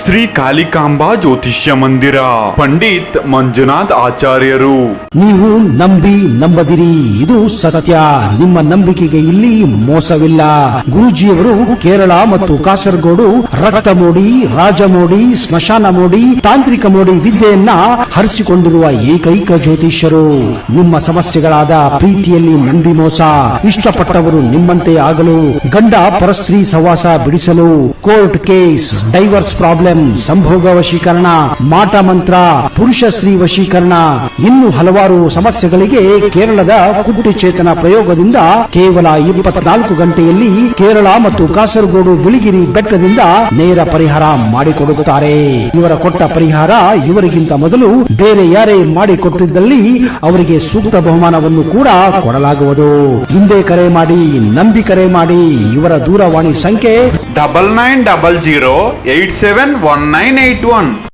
ಶ್ರೀ ಕಾಲಿಕಾಂಬಾ ಜ್ಯೋತಿಷ್ಯ ಮಂದಿರ, ಪಂಡಿತ್ ಮಂಜುನಾಥ್ ಆಚಾರ್ಯರು. ನೀವು ನಂಬದಿರಿ, ಇದು ಸತ್ಯ. ನಿಮ್ಮ ನಂಬಿಕೆಗೆ ಇಲ್ಲಿ ಮೋಸವಿಲ್ಲ. ಗುರೂಜಿಯವರು ಕೇರಳ ಮತ್ತು ಕಾಸರಗೋಡು ರಕ್ತ ಮೋಡಿ, ರಾಜಮೋಡಿ, ಸ್ಮಶಾನ ಮೋಡಿ, ತಾಂತ್ರಿಕ ಮೋಡಿ ವಿದ್ಯೆಯನ್ನ ಹರಿಸಿಕೊಂಡಿರುವ ಏಕೈಕ ಜ್ಯೋತಿಷ್ಯರು. ನಿಮ್ಮ ಸಮಸ್ಯೆಗಳಾದ ಪ್ರೀತಿಯಲ್ಲಿ ನಂಬಿ ಮೋಸ, ಇಷ್ಟಪಟ್ಟವರು ನಿಮ್ಮಂತೆ ಆಗಲು, ಗಂಡ ಪರಸ್ತ್ರೀ ಸಹವಾಸ ಬಿಡಿಸಲು, ಕೋರ್ಟ್ ಕೇಸ್, ಡೈವರ್ಸ್ ಪ್ರಾಬ್ಲಮ್, ಸಂಭೋಗ ವಶೀಕರಣ, ಮಾಟ ಮಂತ್ರ, ಪುರುಷ ಸ್ತ್ರೀ ವಶೀಕರಣ, ಇನ್ನು ಹಲವಾರು ಸಮಸ್ಯೆಗಳಿಗೆ ಕೇರಳದ ಕುಟ್ಟಿ ಚೇತನ ಪ್ರಯೋಗದಿಂದ ಕೇವಲ 24 ಗಂಟೆಯಲ್ಲಿ ಕೇರಳ ಮತ್ತು ಕಾಸರಗೋಡು ಬಿಳಿಗಿರಿ ಬೆಟ್ಟದಿಂದ ನೇರ ಪರಿಹಾರ ಮಾಡಿಕೊಡುತ್ತಾರೆ. ಇವರ ಕೊಟ್ಟ ಪರಿಹಾರ ಇವರಿಗಿಂತ ಮೊದಲು ಬೇರೆ ಯಾರೇ ಮಾಡಿಕೊಟ್ಟಿದ್ದಲ್ಲಿ ಅವರಿಗೆ ಸೂಕ್ತ ಬಹುಮಾನವನ್ನು ಕೂಡ ಕೊಡಲಾಗುವುದು. ಹಿಂದೆ ಕರೆ ಮಾಡಿ, ನಂಬಿ ಕರೆ ಮಾಡಿ. ಇವರ ದೂರವಾಣಿ ಸಂಖ್ಯೆ 9900871981.